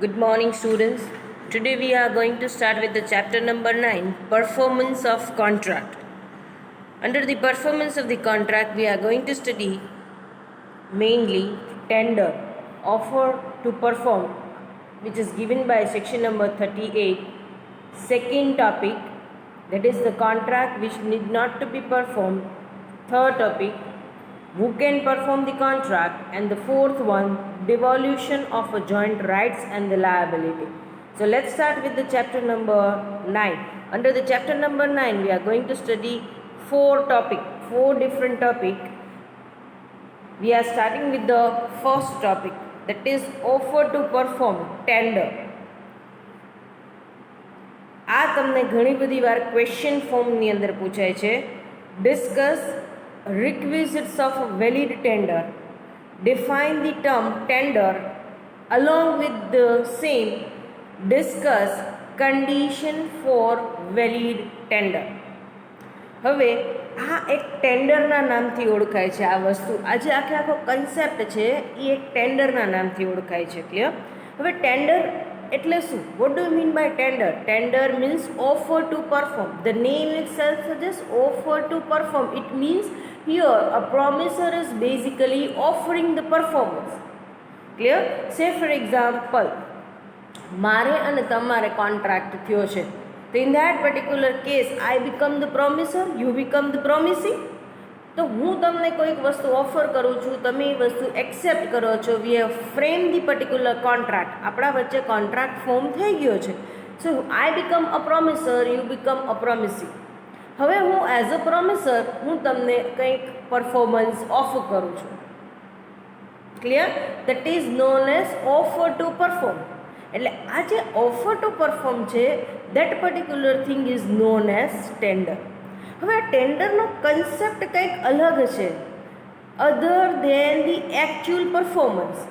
Good morning, students. Today we are going to start with the chapter number 9, Performance of Contract. Under the performance of the contract, we are going to study mainly tender, offer to perform, which is given by section number 38. Second topic, that is the contract which need not to be performed. Third topic, who can perform the contract, and the fourth one, devolution of a joint rights and the liability. So let's start with the chapter number 9. Under the chapter number 9, we are going to study four different topic. We are starting with the first topic, that is offer to perform, tender. આ તમને ઘણી બધી વાર question ફોર્મની અંદર પૂછાય છે. Discuss requisites of a valid tender, define the term tender, along with the same discuss condition for valid tender. હવે આ એક ટેન્ડરના નામથી ઓળખાય છે. આ વસ્તુ આજે આખો કન્સેપ્ટ છે એ એક ટેન્ડરના નામથી ઓળખાય છે. ક્લિયર? હવે ટેન્ડર એટલે શું? What do you mean by tender? Tender means offer to perform. The name itself suggests offer to perform. It means here a promisor is basically offering the performance. Clear? Say for example, મારે અને તમારે contract થયો છે. તો in that particular case I become the promisor, you become the promisee. તો હું તમને કોઈક વસ્તુ ઓફર કરું છું, તમે એ વસ્તુ એક્સેપ્ટ કરો છો. We have frame the particular contract. આપણા વચ્ચે કોન્ટ્રાક્ટ ફોર્મ થઈ ગયો છે. So I become a promisor, you become a promisee. હવે હું એઝ અ પ્રોમિસર હું તમને કંઈક પરફોર્મન્સ ઓફર કરું છું. Clear? That is known as offer to perform. એટલે આ જે ઓફર ટુ પરફોર્મ છે, that particular thing is known as tender. હવે આ ટેન્ડરનો કન્સેપ્ટ કંઈક અલગ છે. Other than the actual performance.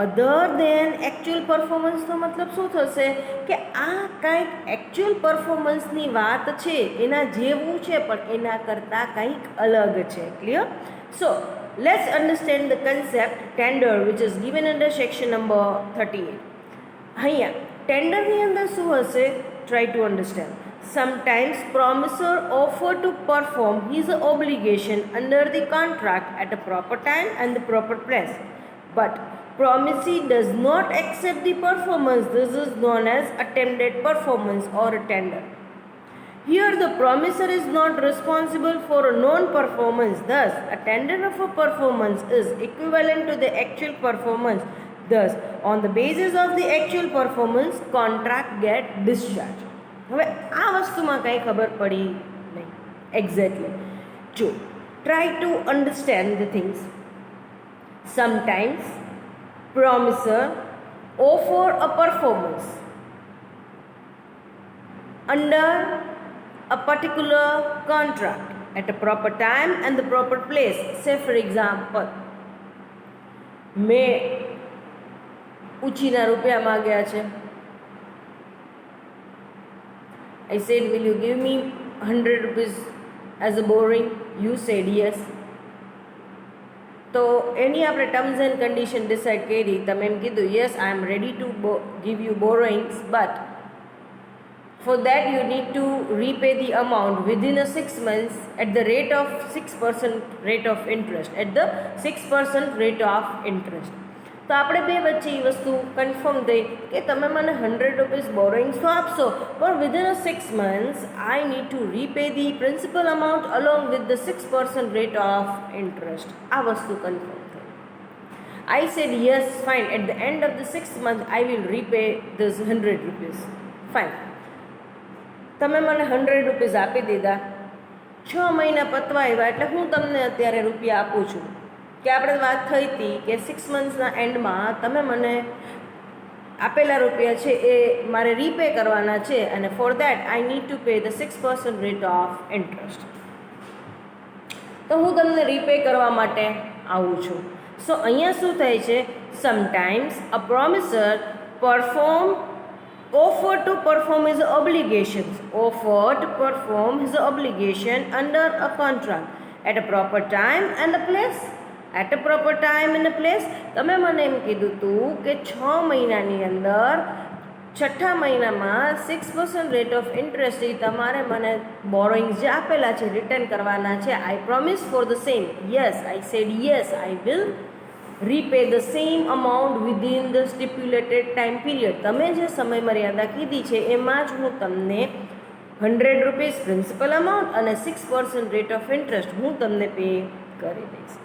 Other than actual પરફોર્મન્સનો મતલબ શું થશે કે આ કંઈક એકચ્યુઅલ પરફોર્મન્સની વાત છે, એના જેવું છે પણ એના કરતાં કંઈક અલગ છે. Clear? So let's understand the concept tender which is given under section number 38. અહીંયા ટેન્ડરની અંદર શું હશે? Try to understand. Sometimes promisor offer to perform his obligation under the contract at a proper time and the proper place, but promisee does not accept the performance. This is known as attempted performance or a tender. Here the promisor is not responsible for a non-performance. Thus a tender of a performance is equivalent to the actual performance. Thus on the basis of the actual performance contract get discharged. હવે આ વસ્તુમાં કાંઈ ખબર પડી નહીં exactly. જો try to understand the things. Sometimes promisor offer a performance under a particular contract at a proper time and the proper place. Say for example, મેં ઉછીના રૂપિયા માગ્યા છે. I said, will you give me 100 rupees as a borrowing? You said yes. તો એની આપણે terms and condition decide કરી. તમે એમ કીધું yes I am ready to give you borrowings, but for that you need to repay the amount within a 6 months at the rate of 6% rate of interest. At the 6% rate of interest. તો આપણે બે વચ્ચે એ વસ્તુ confirm થઈ કે તમે મને 100 rupees બોરોઈંગ્સ તો આપશો, પણ within a 6 months I need to repay the principal amount along with the 6% rate of interest. આ વસ્તુ કન્ફર્મ થઈ. I said yes fine, at the end of the 6th month I will repay this 100 rupees. Fine, તમે મને 100 rupees આપી દીધા. 6 મહિના પતવા આવ્યા એટલે હું તમને અત્યારે રૂપિયા આપું છું. કે આપણે વાત થઈ હતી કે 6 monthsના એન્ડમાં તમે મને આપેલા રૂપિયા છે એ મારે રીપે કરવાના છે, અને for that I need to pay the 6% rate of interest. તો હું તમને રીપે કરવા માટે આવું છું. સો અહીંયા શું થાય છે? Sometimes a promisor offer to perform his obligations. Offer to perform his obligation under a contract at a proper time and a place. At a proper time in a place. તમે મને એમ કીધું હતું કે 6 મહિનાની અંદર છઠ્ઠા મહિનામાં 6% રેટ ઓફ ઇન્ટરેસ્ટથી તમારે મને બોરોઈંગ્સ જે આપેલા છે રિટર્ન કરવાના છે. I promise for the same. Yes, I said yes, I will repay the same amount within the stipulated time period. તમે જે સમય મર્યાદા કીધી છે એમાં જ હું તમને 100 રૂપીસ પ્રિન્સિપલ અમાઉન્ટ અને 6% રેટ ઓફ ઇન્ટરેસ્ટ હું તમને પે કરી દઈશ.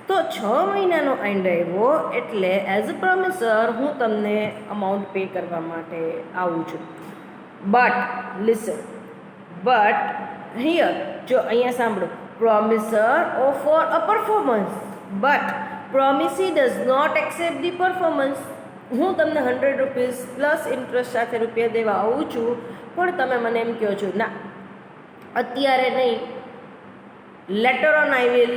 તો 6 મહિનાનો એન્ડ આવ્યો એટલે એઝ અ પ્રોમિસર હું તમને અમાઉન્ટ પે કરવા માટે આવું છું. બટ લિસન, બટ હિયર જો અહીંયા સાંભળો, promisor offer a performance but promisee does not accept the performance. હું તમને 100 રૂપીસ પ્લસ ઇન્ટરેસ્ટ સાથે રૂપિયા દેવા આવું છું, પણ તમે મને એમ કહો છો ના અત્યારે નહીં, later on I will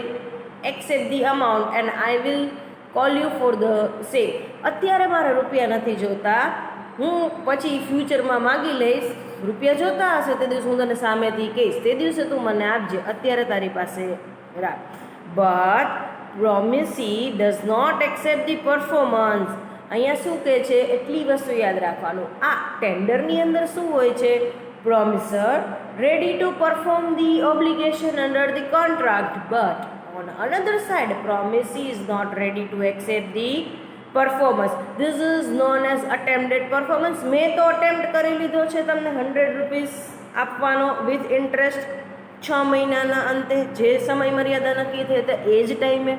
accept the amount and I will call you for the same. અત્યારે મારે રૂપિયા નથી જોતા, હું પછી ફ્યુચરમાં માગી લઈશ. રૂપિયા જોતા હશે તે દિવસે હું તને સામેથી કહીશ, તે દિવસે તું મને આપજે, અત્યારે તારી પાસે રાખ. But promisee does not accept the performance. અહીંયા શું કહે છે એટલી વસ્તુ યાદ રાખવાનું. આ ટેન્ડરની અંદર શું હોય છે? Promisor ready to perform the obligation under the contract but on another side promisee is not ready to accept the performance. This is known as attempted performance. મેં તો અટેમ્પ્ટ કરી લીધો છે તમને 100 રૂપીસ આપવાનો વિથ ઇન્ટરેસ્ટ 6 મહિનાના અંતે, જે સમય મર્યાદા નક્કી થઈ તે એ જ ટાઈમે.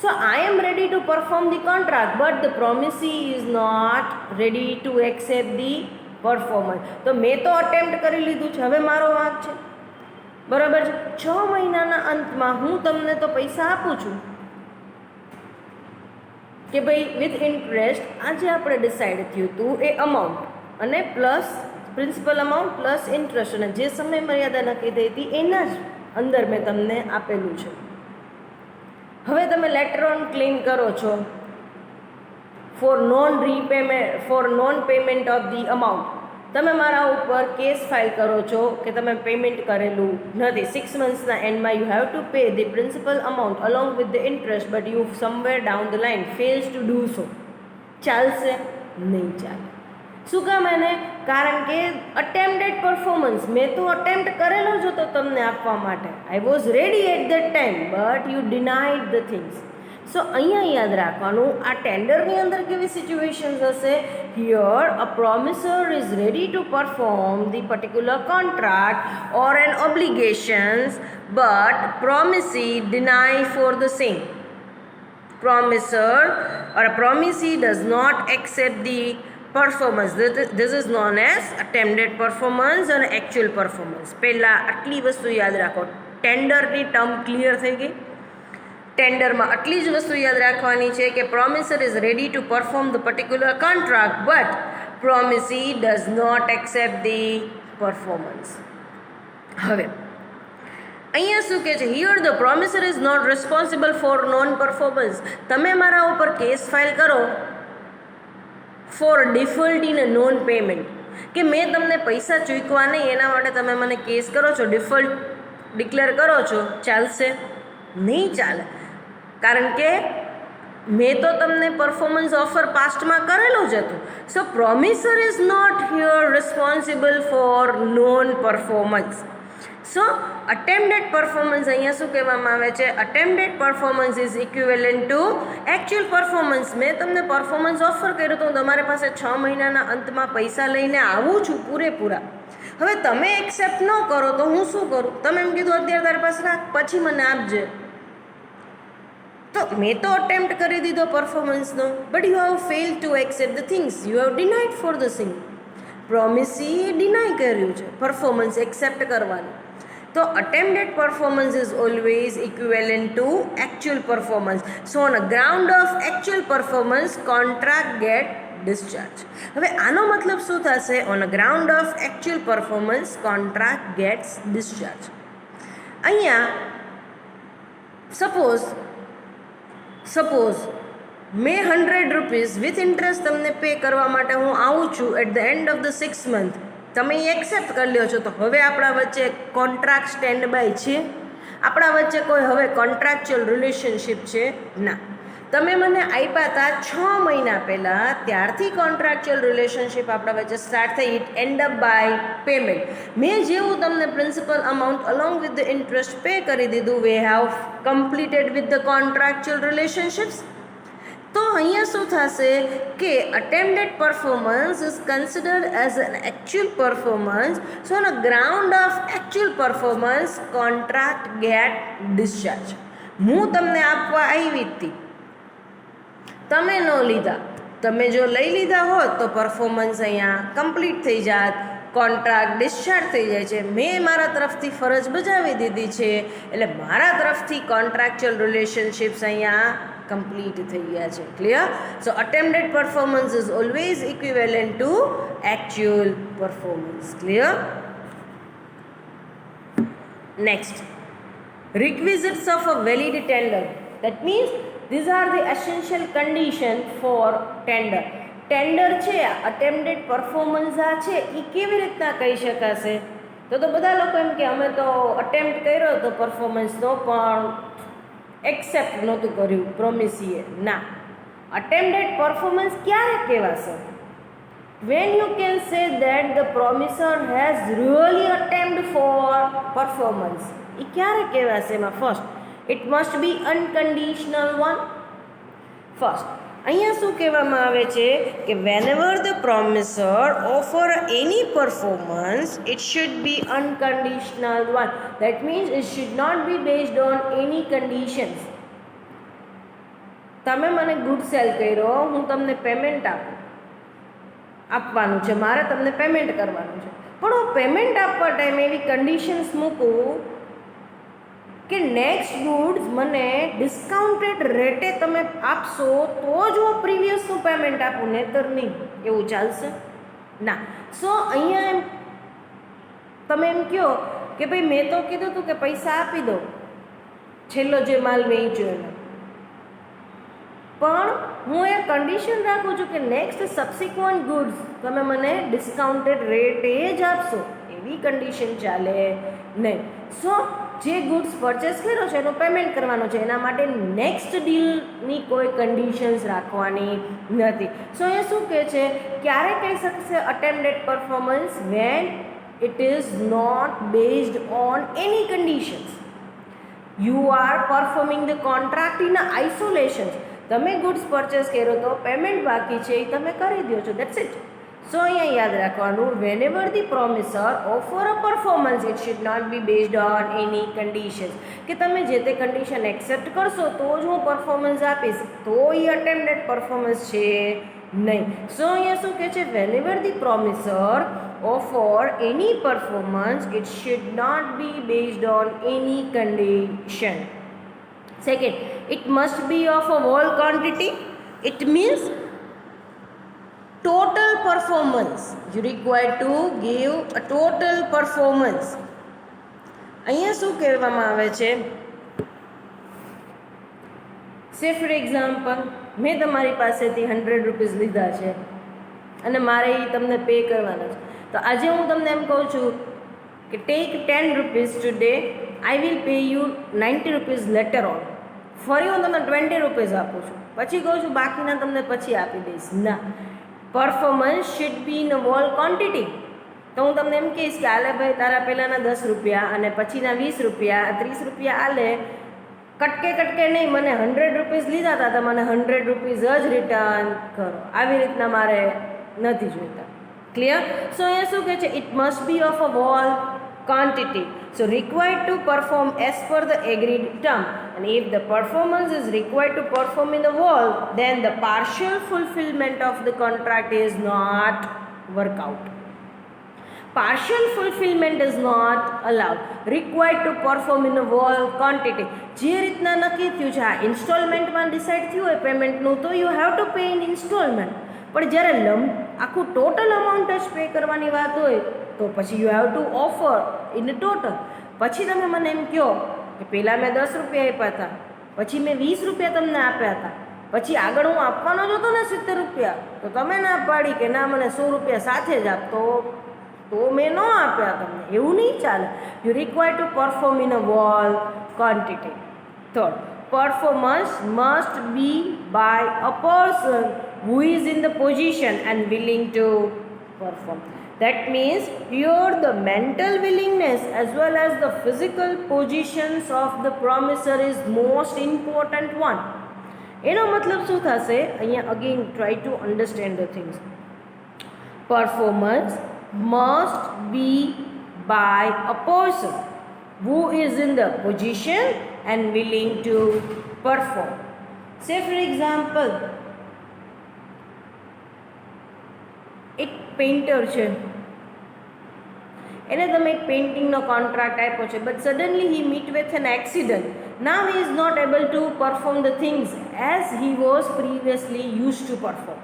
So I am ready to perform the contract but the promisee is not ready to accept the performance. તો મેં તો અટેમ્પ્ટ કરી લીધું છે, હવે મારો વાંક છે, બરાબર છે. 6 મહિનાના અંતમાં હું તમને તો પૈસા આપું છું કે ભાઈ વિથ ઇન્ટરેસ્ટ આજે આપણે ડિસાઇડ થયું હતું એ અમાઉન્ટ અને plus principal amount plus interest અને જે સમય મર્યાદા નક્કી થઈ હતી એના જ અંદર મેં તમને આપેલું છે. હવે તમે લેટર ઓન ક્લેમ કરો છો four non payment of the amount. તમે મારા ઉપર કેસ ફાઇલ કરો છો કે તમે પેમેન્ટ કરેલું નથી. 6 મંથ્સના એન્ડમાં you have to pay the principal amount along with the interest but you somewhere down the line fails to do so. ચાલશે? નહીં ચાલે. શું કામ એને? કારણ કે અટેમ્પ્ટેડ પરફોર્મન્સ, મેં તો અટેમ્પ્ટ કરેલો જ હતો તમને આપવા માટે. I was ready at that time but you denied the things. So અહીંયા યાદ રાખવાનું આ ટેન્ડરની અંદર કેવી સિચ્યુએશન્સ હશે. Here a promisor is ready to perform the particular contract or an obligations but promisee deny for the same. Promiser or a promisee does not accept the performance. This is known as attempted performance and actual performance. પહેલાં આટલી વસ્તુ યાદ રાખો. ટેન્ડરની term clear થઈ ગઈ. ટેન્ડરમાં આટલી જ વસ્તુ યાદ રાખવાની છે કે promisor is ready to perform the particular contract but promisee does not accept the performance. હવે અહીંયા શું કહે છે? Here the promisor is not responsible for non performance. તમે મારા ઉપર કેસ ફાઇલ કરો for default in non payment કે મેં તમને પૈસા ચૂકવા નહીં એના માટે તમે મને કેસ કરો છો, ડિફોલ્ટ ડિક્લેર કરો છો, ચાલશે? નહીં ચાલે. કારણ કે મેં તો તમને પરફોર્મન્સ ઓફર પાસ્ટમાં કરેલું જ હતું. So promisor is not here responsible for non performance. So attempted performance અહીંયા શું કહેવામાં આવે છે? Attempted performance is equivalent to actual performance. મેં તમને પરફોર્મન્સ ઓફર કર્યું તો હું તમારી પાસે 6 મહિનાના અંતમાં પૈસા લઈને આવું છું પૂરેપૂરા. હવે તમે એક્સેપ્ટ ન કરો તો હું શું કરું? તમે એમ કીધું અત્યારે તારી પાસે રાખ, પછી મને આપજે. તો મેં તો અટેમ્પ્ટ કરી દીધો પરફોર્મન્સનો but you have fail to accept the things, you have denied for the thing. Promisee deny કર્યું છે પરફોર્મન્સ એક્સેપ્ટ કરવાનું. તો attempted performance is always equivalent to actual performance. So on a ground of actual performance contract get discharged. હવે આનો મતલબ શું થશે? on a ground of actual performance contract gets discharged. અહીંયા સપોઝ મેં 100 રૂપીસ વિથ ઇન્ટરેસ્ટ તમને pay કરવા માટે હું આવું છું at the end of the 6 month. તમે એ એક્સેપ્ટ કરી લ્યો છો તો હવે આપણા વચ્ચે કોન્ટ્રાક્ટ સ્ટેન્ડ બાય છે. આપણા વચ્ચે કોઈ હવે કોન્ટ્રાક્ચ્યુઅલ રિલેશનશિપ છે ના. તમે મને આપ્યા હતા 6 મહિના પહેલાં, ત્યારથી કોન્ટ્રાક્ચ્યુઅલ રિલેશનશિપ આપણા વચ્ચે સ્ટાર્ટ થઈ. It end up by payment. મેં જેવું તમને principal amount along with the interest pay કરી દીધું, we have completed with the contractual relationships. તો અહીંયા શું થશે કે attempted performance is considered as an actual performance. So on a ground of actual performance contract get discharge. હું તમને આપવા આવી હતી, તમે ન લીધા. તમે જો લઈ લીધા હોત તો પરફોર્મન્સ અહીંયા કમ્પ્લીટ થઈ જાત, કોન્ટ્રાક્ટ ડિસ્ચાર્જ થઈ જાય છે. મેં મારા તરફથી ફરજ બજાવી દીધી છે, એટલે મારા તરફથી કોન્ટ્રાક્ચ્યુઅલ રિલેશનશિપ્સ અહીંયા કમ્પ્લીટ થઈ ગયા છે. Clear? So attempted performance is always equivalent to actual performance. Clear? Next, requisites of a valid tender. That means these are the essential condition for tender. Tender છે, અટેમ્પ્ટેડ પરફોર્મન્સ આ છે, એ કેવી રીતના કહી શકાશે? તો બધા લોકો એમ કે અમે તો અટેમ્પ્ટ કર્યો તો પરફોર્મન્સનો, પણ એક્સેપ્ટ નહોતું કર્યું પ્રોમિસીએ. ના, અટેમ્પ્ટેડ પરફોર્મન્સ ક્યારે કહેવાશે? when you can say that the promiser has really attempted for performance. એ ક્યારે કહેવાશે? એમાં first, it must B unconditional one. First અહીંયા શું કહેવામાં આવે છે કે whenever the promiser offer any performance, it should be unconditional one. That means it should not be based on any conditions. તમે મને ગુડ સેલ કર્યો, હું તમને પેમેન્ટ આપવાનું છે, મારે તમને પેમેન્ટ કરવાનું છે, પણ હું પેમેન્ટ આપવા ટાઈમે એવી કન્ડિશન્સ મૂકું કે નેક્સ્ટ ગુડ્સ મને ડિસ્કાઉન્ટેડ રેટે તમે આપશો તો જ હું પ્રીવિયસનું પેમેન્ટ આપું, નહીંતર નહીં. એવું ચાલશે ના. સો અહીંયા એમ તમે એમ કહો કે ભાઈ મેં તો કીધું હતું કે પૈસા આપી દો, છેલ્લો જે માલ વેચ્યો એનો, પણ હું એ કન્ડિશન રાખું છું કે નેક્સ્ટ સબસિક્વન્ટ ગુડ્સ તમે મને ડિસ્કાઉન્ટેડ રેટે જ આપશો. એવી કન્ડિશન ચાલે નહીં. સો જે ગુડ્સ પરચેસ કર્યો છે એનું પેમેન્ટ કરવાનું છે, એના માટે નેક્સ્ટ ડીલની કોઈ કન્ડિશન્સ રાખવાની નથી. સો એ શું કહે છે, ક્યારે કહી શકશે attempted performance? When it is not based on any conditions. You are performing the contract in isolation. તમે ગુડ્સ પરચેસ કર્યો તો પેમેન્ટ બાકી છે, એ તમે કરી દો છો, દેટ્સ ઇટ. સો અહીંયા યાદ રાખવાનું, whenever the promiser offer a performance, it should not be based on any conditions. કે તમે જે તે કન્ડિશન એક્સેપ્ટ કરશો તો જ હું પરફોર્મન્સ આપીશ, તો એ અટેમ્પ્ટેડ પરફોર્મન્સ છે નહીં. સો અહીંયા શું કહે છે, whenever the promiser offer any performance, it should not be based on any condition. Second, it must be of a whole quantity. It means total performance. You require to give a total performance. અહીંયા શું કહેવામાં આવે છે, સે for example મેં તમારી પાસેથી 100 rupees લીધા છે અને મારે એ તમને પે કરવાના છે. તો આજે હું તમને એમ કહું છું કે take 10 rupees today, I will pay you 90 rupees later on. ફરી હું તમને 20 રૂપીસ આપું છું, પછી કહું છું બાકીના તમને પછી આપી દઈશ. ના, performance should be in a whole quantity. તો હું તમને એમ કહીશ કે આલે ભાઈ તારા પહેલાંના 10 રૂપિયા અને પછીના 20 રૂપિયા, 30 રૂપિયા આલે, કટકે કટકે નહીં, મને 100 રૂપીસ લીધા હતા તો મને 100 રૂપીસ જ રિટર્ન કરો. આવી રીતના મારે નથી જોઈતા. ક્લિયર? સો અહીંયા શું કહે છે, it must be of a whole quantity. So required to perform as per the agreed term. And if the performance is required to perform in the whole, then the partial fulfillment of the contract is not work out. Partial fulfillment is not allowed. Required to perform in the whole quantity. જે રીતના નક્કી થયું છે, આ ઇન્સ્ટોલમેન્ટમાં decide થયું હોય પેમેન્ટનું, તો you have to pay in installment. પણ જ્યારે આખું ટોટલ અમાઉન્ટ જ પે કરવાની વાત હોય તો પછી you have two offer in total. પછી તમે મને એમ કહો કે પહેલાં મેં 10 રૂપિયા આપ્યા હતા, પછી મેં 20 રૂપિયા તમને આપ્યા હતા, પછી આગળ હું આપવાનો જ હતો ને 70 રૂપિયા, તો તમે ના પાડી કે ના મને 100 રૂપિયા સાથે જ આપતો, તો મેં ન આપ્યા તમને. એવું નહીં ચાલે. You require to perform in a whole quantity. Third, performance must be by a person who is in the position and willing to perform. That means here the mental willingness as well as the physical positions of the promiser is most important one. એનો મતલબ શું થશે? અહીંયા again try to understand the things. Performance must be by a person who is in the position and willing to perform. Say for example, એક painter છે, એને તમે એક પેઇન્ટિંગનો કોન્ટ્રાક્ટ આપ્યો છે, but suddenly he meet with an accident. Now he is not able to perform the things as he was previously use to perform.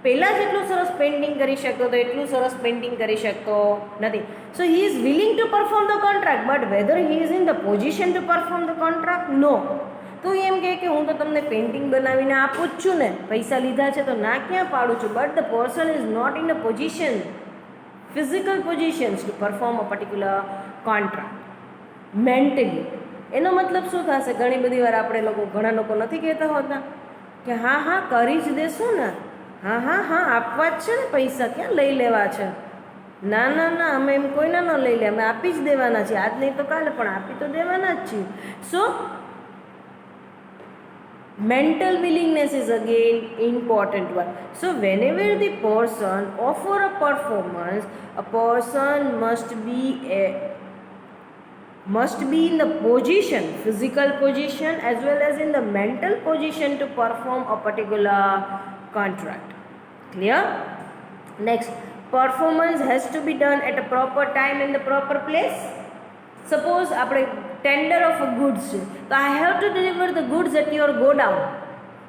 પહેલાં જેટલું સરસ પેઇન્ટિંગ કરી શકતો હતો એટલું સરસ પેઇન્ટિંગ કરી શકતો નથી. So he is willing to perform the contract, but whether he is in the position to perform the contract, no. તો એમ કહે કે હું તો તમને પેઇન્ટિંગ બનાવીને આપું જ છું ને, પૈસા લીધા છે તો ના ક્યાં પાડું છું, but the person is not in a position, physical positions to perform a particular contract. Mentally એનો મતલબ શું થશે? ઘણી બધી વાર ઘણા લોકો નથી કહેતા હોતા કે હા હા કરી જ દેશું ને, હા હા હા આપવા જ છે ને પૈસા, ક્યાં લઈ લેવા છે, ના ના ના અમે એમ કોઈના ન લઈ લે, અમે આપી જ દેવાના છીએ, આજ નહીં તો કાલે પણ આપી તો દેવાના જ છીએ. સો mental willingness is again important one. So whenever the person offer a performance, a person must be in the position, physical position as well as in the mental position to perform a particular contract. Clear? Next, performance has to be done at a proper time in the proper place. Suppose આપણે tender of goods છે, તો I have to deliver the goods at your godown.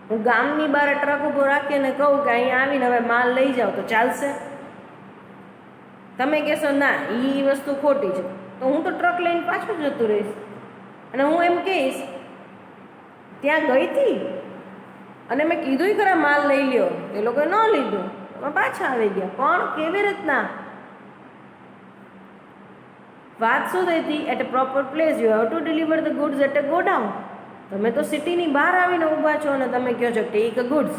હું ગામની બહાર truck ઊભો રાખીને કહું કે અહીંયા આવીને હવે માલ લઈ જાઓ તો ચાલશે? તમે કહેશો ના એ વસ્તુ ખોટી છે, તો હું તો ટ્રક લઈને પાછું જતું રહીશ. અને હું એમ કહીશ ત્યાં ગઈ હતી અને મેં કીધું ખરા માલ લઈ લ્યો, એ લોકોએ ન લીધું, તમે પાછા આવી ગયા. પણ કેવી રીતના? વાત શું થઈ હતી? At a proper place you have to deliver the goods at a godown. તમે તો સિટીની બહાર આવીને ઊભા છો અને તમે કહો છો ટેક અ ગુડ્સ,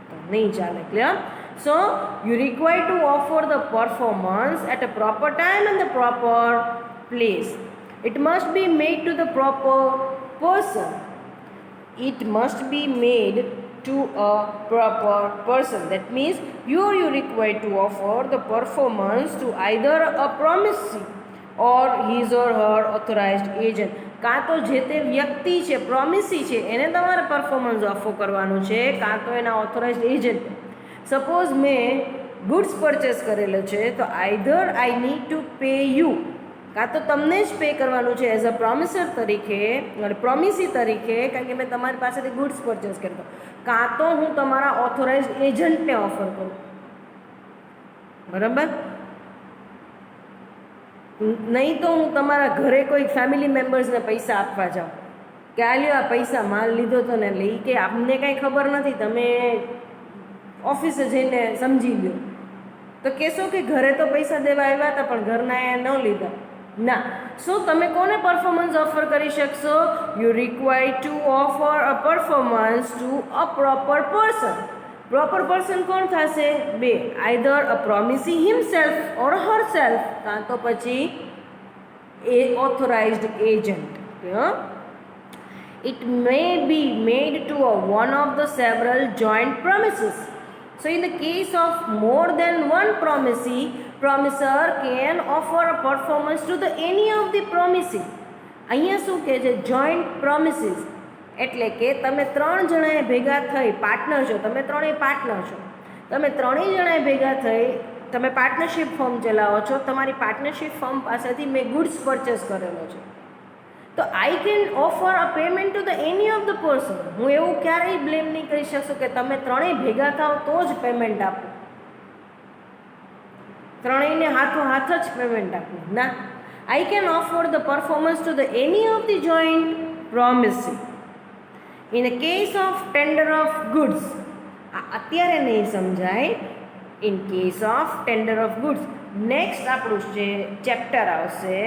તો નહીં ચાલે. Clear? So you require to offer the performance at a proper time and the proper place. It must be made to the proper person. It must be made to a proper person. That means you require to offer the performance to either a promisee or his or her authorized agent. કાં તો જે તે વ્યક્તિ છે, પ્રોમિસી છે, એને તમારે performance offer કરવાનું છે, કાં તો એના ઓથોરાઇઝડ એજન્ટ. સપોઝ મેં ગુડ્સ પરચેસ કરેલો છે, તો either I need to pay you, કાં તો તમને જ પે કરવાનું છે એઝ અ પ્રોમિસર તરીકે, પ્રોમિસી તરીકે, કારણ કે મેં તમારી પાસેથી ગુડ્સ પરચેસ કર્યો, કાં તો હું તમારા ઓથોરાઇઝડ એજન્ટને ઓફર કરું. બરાબર? નહીં તો હું તમારા ઘરે કોઈ ફેમિલી મેમ્બર્સને પૈસા આપવા જાઉં કે આ લ્યો આ પૈસા માલ લીધો હતો ને, એટલે એ કે અમને કાંઈ ખબર નથી, તમે ઓફિસે જઈને સમજી લો. તો કહેશો કે ઘરે તો પૈસા દેવા આવ્યા હતા પણ ઘરના એ ન લીધા. ના. શું તમે કોને પરફોર્મન્સ ઓફર કરી શકશો? You require to offer a performance to a proper person. Proper person કોણ થશે? બે, either a promisee himself or herself, કાં તો પછી એ authorized agent. It may be made to a one of the several joint promises. So in the case of more than one promisee, promiser can offer a performance to the any of the promisee. અહીંયા શું કહે છે? Joint promises, એટલે કે તમે ત્રણ જણાએ ભેગા થઈ પાર્ટનર છો, તમે ત્રણેય પાર્ટનર છો, તમે ત્રણેય જણાએ ભેગા થઈ તમે પાર્ટનરશિપ ફર્મ ચલાવો છો, તમારી પાર્ટનરશિપ ફર્મ પાસેથી મેં ગુડ્સ પરચેસ કરેલો છે, તો આઈ can offer a payment two the any of the person. હું એવું ક્યારેય બ્લેમ નહીં કરી શકું કે તમે ત્રણેય ભેગા થાવ તો જ પેમેન્ટ આપો, ત્રણેયને હાથો હાથ જ પેમેન્ટ આપવું. ના, I can offer the performance to the any of the joint promisee. In the case of tender of goods, આ અત્યારે નહીં સમજાય. In case of tender of goods, next આપણું જે ચેપ્ટર આવશે,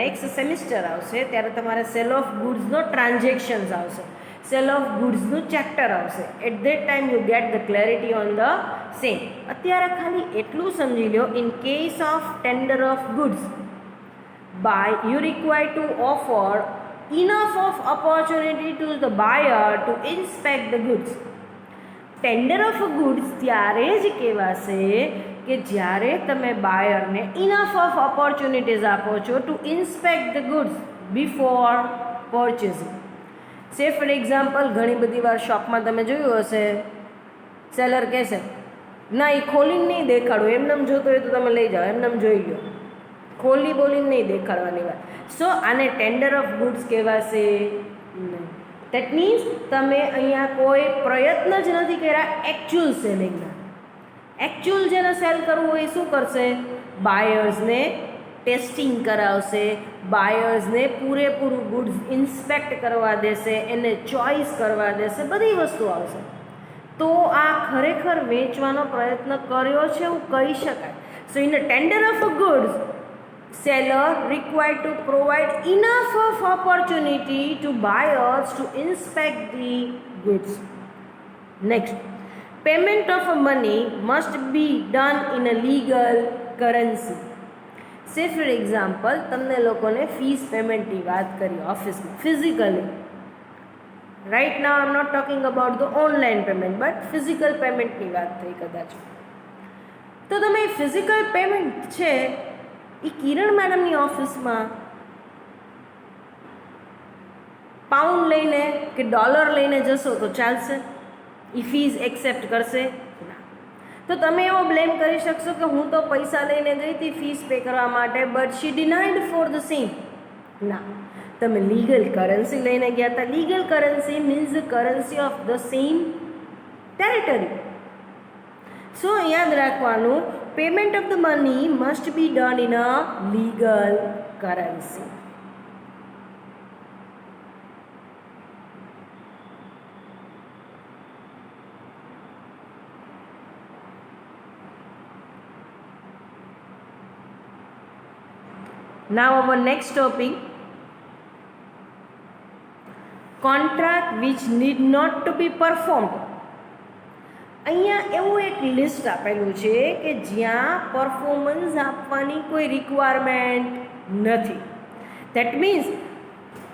નેક્સ્ટ સેમિસ્ટર આવશે ત્યારે તમારે સેલ ઓફ ગુડ્સનો ટ્રાન્ઝેક્શન્સ આવશે, સેલ ઓફ ગુડ્સનું ચેપ્ટર આવશે. At that time you get the clarity on the same. અત્યારે ખાલી એટલું સમજી લો, in case of tender of goods by you require to offer enough of opportunity to the buyer to inspect the goods. Tender of goods ત્યારે જ કહેવાશે કે જ્યારે તમે બાયરને ઇનફ ઓફ ઓપોર્ચ્યુનિટીઝ આપો છો to inspect the goods before purchasing. Say for example, ઘણી બધી વાર શોપમાં તમે જોયું હશે, સેલર કહેશે ના એ ખોલીને નહીં દેખાડો, એમનેમ જોતો હોય તો તમે લઈ જાઓ, એમનેમ જોઈ લો, ખોલી બોલીને નહીં દેખાડવાની વાત. સો આને ટેન્ડર ઓફ ગુડ્સ કહેવાશે નહીં. દેટ મીન્સ તમે અહીંયા કોઈ પ્રયત્ન જ નથી કર્યા એકચ્યુઅલ સેલિંગના. એકચ્યુઅલ જેને સેલ કરવું હોય શું કરશે? બાયર્સને ટેસ્ટિંગ કરાવશે, બાયર્સને પૂરેપૂરું ગુડ્સ ઇન્સ્પેક્ટ કરવા દેશે, એને ચોઇસ કરવા દેશે, બધી વસ્તુ આવશે. તો આ ખરેખર વેચવાનો પ્રયત્ન કર્યો છે એવું કહી શકાય. સો in a tender of a goods seller required to provide enough of opportunity to buyers to inspect the goods. Next, payment of money must be done in a legal currency. Say for example, તમને લોકોને fees પેમેન્ટની વાત કરી ઓફિસમાં physically. Right now I am not talking about the online payment, but physical પેમેન્ટની વાત થઈ કદાચ. તો તમે ફિઝિકલ પેમેન્ટ છે એ કિરણ મેડમની ઓફિસમાં પાઉન્ડ લઈને કે ડોલર લઈને જશો તો ચાલશે? એ ફીસ એક્સેપ્ટ કરશે? ના. તો તમે એવો બ્લેમ કરી શકશો કે હું તો પૈસા લઈને ગઈ હતી ફીસ પે કરવા માટે, but she denied for the same. ના, તમે લીગલ કરન્સી લઈને ગયા હતા. Legal currency means the currency of the same territory. સો યાદ રાખવાનું, payment of the money must be done in a legal currency. Now our next topic, contract which need not to be performed. અહીંયા એવું એક list આપેલું છે કે જ્યાં પરફોર્મન્સ આપવાની કોઈ રિક્વાયરમેન્ટ નથી. That means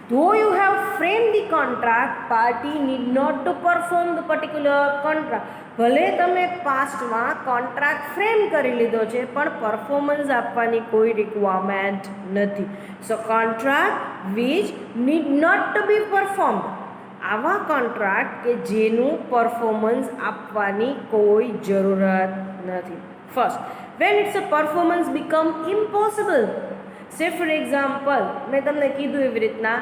though you have frame the contract, party need not to perform the particular contract. ભલે તમે પાસ્ટમાં કોન્ટ્રાક્ટ ફ્રેમ કરી લીધો છે પણ પરફોર્મન્સ આપવાની કોઈ રિક્વાયરમેન્ટ નથી. So contract which need not to be performed, આવા કોન્ટ્રાક્ટ કે જેનું પરફોર્મન્સ આપવાની કોઈ જરૂરત નથી. First, when it's a performance become impossible. Say for example, મેં તમને કીધું એવી રીતના,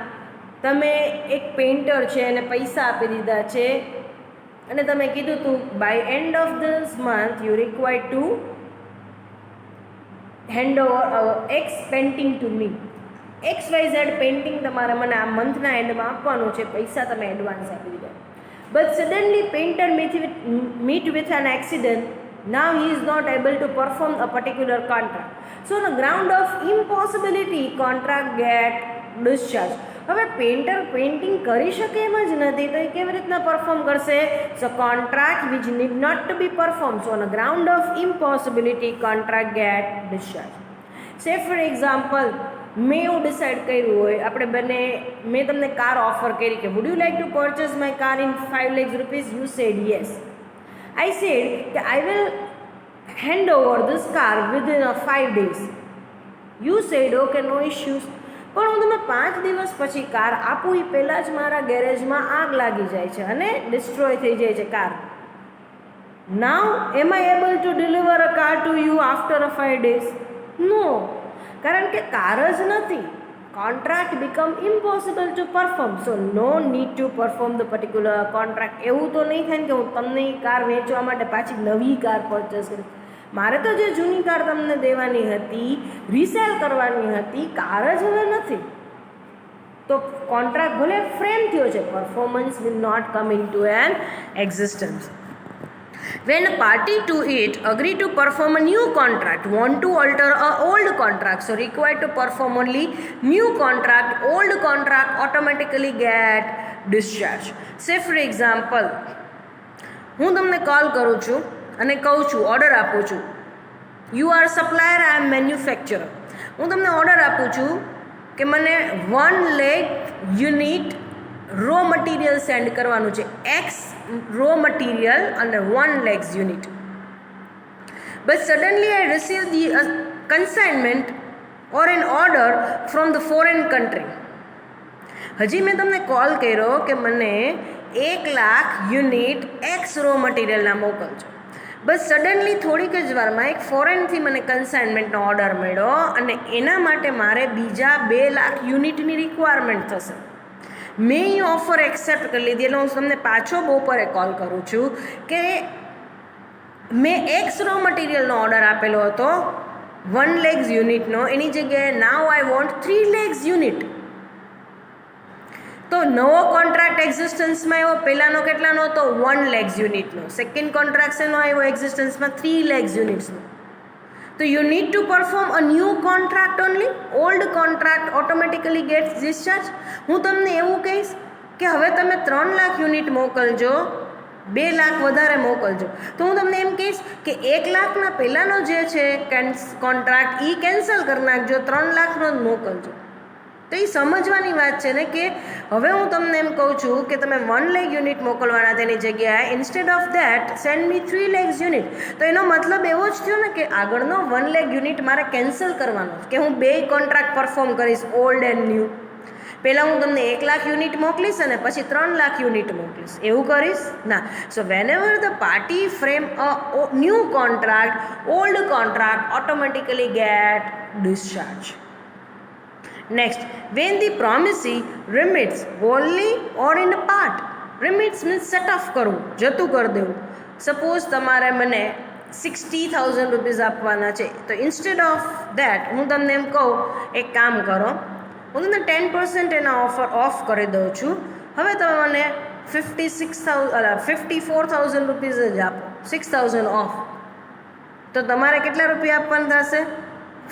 તમે એક પેઇન્ટર છે અને પૈસા આપી દીધા છે અને તમે કીધું હતું by end of this month you require to hand over X painting to me. XYZ painting તમારે મને આ મંથના એન્ડમાં આપવાનું છે, પૈસા તમે એડવાન્સ આપી દીધા. But suddenly painter meet with an accident, now he is not able to perform a particular contract. So on the ground of impossibility contract get discharge. હવે પેઇન્ટર પેઇન્ટિંગ કરી શકે એમ જ નથી તો એ કેવી રીતના પરફોર્મ કરશે? So contract which need not to be perform. So on the ground of impossibility contract get discharge. Say for example, મેં એવું ડિસાઇડ કર્યું હોય, આપણે બંને, મેં તમને કાર ઓફર કરી કે would you like to purchase my car in 5 lakhs rupees? You said yes. I said કે I will hand over this car within 5 days. You said okay, no issues. પણ હું તમને 5 દિવસ પછી કાર આપું એ પહેલાં જ મારા ગેરેજમાં આગ લાગી જાય છે અને ડિસ્ટ્રોય થઈ જાય છે car. Now am I able to deliver a car to you after 5 days? No, કારણ કે કાર જ નથી. Contract become impossible to perform. So no need to perform the particular contract. એવું તો નહીં થાય ને કે હું તમને એ કાર વેચવા માટે પાછી નવી કાર પરચેસ કરીશ. મારે તો જે જૂની કાર તમને દેવાની હતી, રીસેલ કરવાની હતી, કાર જ હવે નથી. તો કોન્ટ્રાક્ટ ભલે ફ્રેમ થયો છે, performance will not come in to an existence. When a party to it agree to perform a new contract, want to alter a old contract, so required to perform only new contract, old contract automatically get discharged. Say for example, હું તમને call કરું છું અને કહું છું, order આપું છું, you are supplier, I am manufacturer. હું તમને ઓર્ડર આપું છું કે મને 1 lakh unit raw material send કરવાનું છે, એક્સ રો મટીરિયલ અને 1 lakh unit. But suddenly I receive the consignment or an order from the foreign country. હજી મેં તમને કોલ કર્યો કે મને 1 લાખ યુનિટ એક્સ રો મટીરિયલના મોકલજો. બસ સડનલી થોડીક જ વારમાં એક ફોરેનથી મને કન્સાઇનમેન્ટનો ઓર્ડર મળ્યો અને એના માટે મારે બીજા 2 લાખ યુનિટની રિક્વાયરમેન્ટ થશે. મેં એ ઓફર એક્સેપ્ટ કરી લીધી. એટલે હું તમને પાછો બપોરે કોલ કરું છું કે મેં એક્સ રો મટીરિયલનો ઓર્ડર આપેલો હતો 1 lakh યુનિટનો, એની જગ્યાએ નાવ આઈ વોન્ટ 3 lakh યુનિટ. તો નવો કોન્ટ્રાક્ટ એક્ઝિસ્ટન્સમાં આવ્યો, પહેલાંનો કેટલાનો હતો 1 lakh યુનિટનો. સેકન્ડ કોન્ટ્રાક્ટ એનો આવ્યો એક્ઝિસ્ટન્સમાં 3 lakh યુનિટ્સનો. તો you need to perform a new contract only, old contract automatically gets discharge. હું તમને એવું કહીશ કે હવે તમે 3 લાખ યુનિટ મોકલજો, 2 લાખ વધારે મોકલજો. તો હું તમને એમ કહીશ કે 1 લાખના પહેલાંનો જે છે કોન્ટ્રાક્ટ એ કેન્સલ કરી નાખજો, 3 લાખનો જ મોકલજો. તો એ સમજવાની વાત છે ને કે હવે હું તમને એમ કહું છું કે તમે 1 lakh યુનિટ મોકલવાના, તેની જગ્યાએ instead of that send me 3 lakh unit. તો એનો મતલબ એવો જ થયો ને કે આગળનો 1 lakh યુનિટ મારે કેન્સલ કરવાનો કે હું 2 કોન્ટ્રાક્ટ પરફોર્મ કરીશ, ઓલ્ડ એન્ડ ન્યૂ. પહેલાં હું તમને 1 લાખ યુનિટ મોકલીશ અને પછી 3 લાખ યુનિટ મોકલીશ, એવું કરીશ ના. So whenever the party frame a new contract, old contract automatically get discharge. Next, when the promisee remits wholly or in a part. Remits means set off કરવું, જતું કરી દેવું. સપોઝ તમારે મને 60,000 રૂપીઝ આપવાના છે, તો ઇન્સ્ટેડ ઓફ દેટ હું તમને એમ કહું એક કામ કરો, હું તમને 10% એના ઓફર ઓફ કરી દઉં છું. હવે તમે મને 54,000 રૂપીઝ જ આપો, 6,000 ઓફ. તો તમારે કેટલા રૂપિયા આપવાના થશે?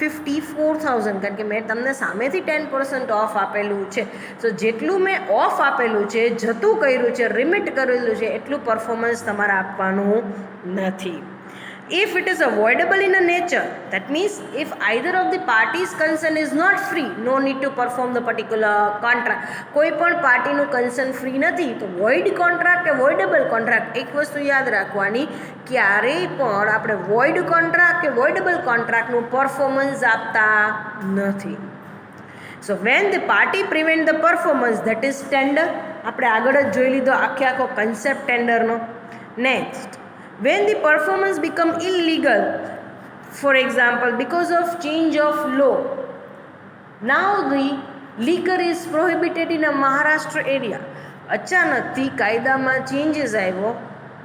54,000, કારણ કે મેં તમને સામેથી 10% ઓફ આપેલું છે. સો જેટલું મેં ઓફ આપેલું છે, જતું કર્યું છે, રિમિટ કરેલું છે, એટલું પરફોર્મન્સ તમારે આપવાનું નથી. If it is avoidable in a nature, that means if either of the parties concerned is not free, no need to perform the particular contract. કોઈ પણ પાર્ટીનું કન્સર્ન ફ્રી નથી, તો વોઇડ કોન્ટ્રાક્ટ કે વોઇડેબલ કોન્ટ્રાક્ટ, એક વસ્તુ યાદ રાખવાની, ક્યારેય પણ આપણે વોઇડ કોન્ટ્રાક્ટ કે વોઇડેબલ કોન્ટ્રાક્ટનું પરફોર્મન્સ આપતા નથી. So when the party prevent the performance, that is tender. આપણે આગળ જ જોઈ લીધો આખો કન્સેપ્ટ ટેન્ડરનો. Next, when the performance become illegal, for example because of change of law, now the liquor is prohibited in a Maharashtra area. અચાનકથી કાયદામાં changes આવ્યો,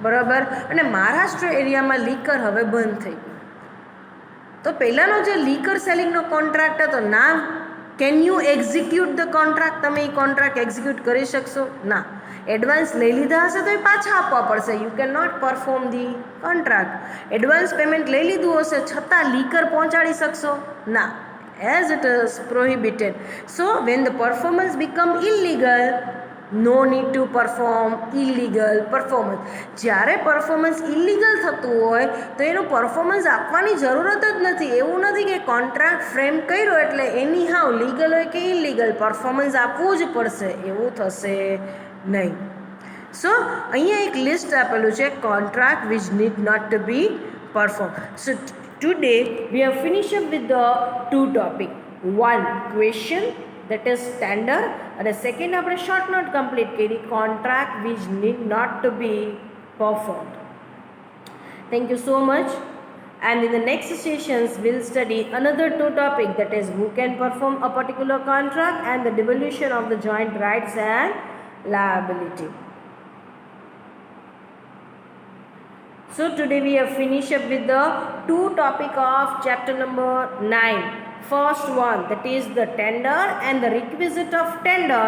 બરાબર, અને મહારાષ્ટ્ર એરિયામાં લીકર હવે બંધ થઈ ગયું. તો પહેલાંનો જે લીકર સેલિંગનો કોન્ટ્રાક્ટ હતો, ના can you execute the contract, તમે એ કોન્ટ્રાક્ટ એક્ઝિક્યુટ કરી શકશો? ના. એડવાન્સ લઈ લીધા હશે તો એ પાછા આપવા પડશે. You can not perform the contract. Advance payment લઈ લીધું હશે છતાં લીકર પહોંચાડી શકશો? ના. As it is prohibited. So when the performance become illegal, no need to perform illegal performance. જ્યારે પરફોર્મન્સ ઇલીગલ થતું હોય તો એનું પરફોર્મન્સ આપવાની જરૂરત જ નથી. એવું નથી કે કોન્ટ્રાક્ટ ફ્રેમ કર્યો એટલે એની હાવ લીગલ હોય કે ઇલીગલ, પરફોર્મન્સ આપવું જ પડશે, એવું થશે નહીં. સો અહીંયા એક લિસ્ટ આપેલું છે, contract which need not to be perform. So today we have finish up with the 2 topic. 1 question, that is standard, અને સેકન્ડ આપણે શોર્ટ નોટ કમ્પ્લીટ કરી, contract which need not to be performed. Thank you so much. And in the next sessions we'll study another 2 topic, that is who can perform a particular contract and the devolution of the joint rights and liability. So today we have finished up with the 2 topic of chapter number 9. First one, that is the tender and the requisite of tender.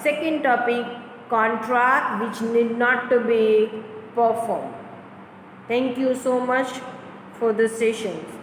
Second topic, contract which need not to be performed. Thank you so much for this session.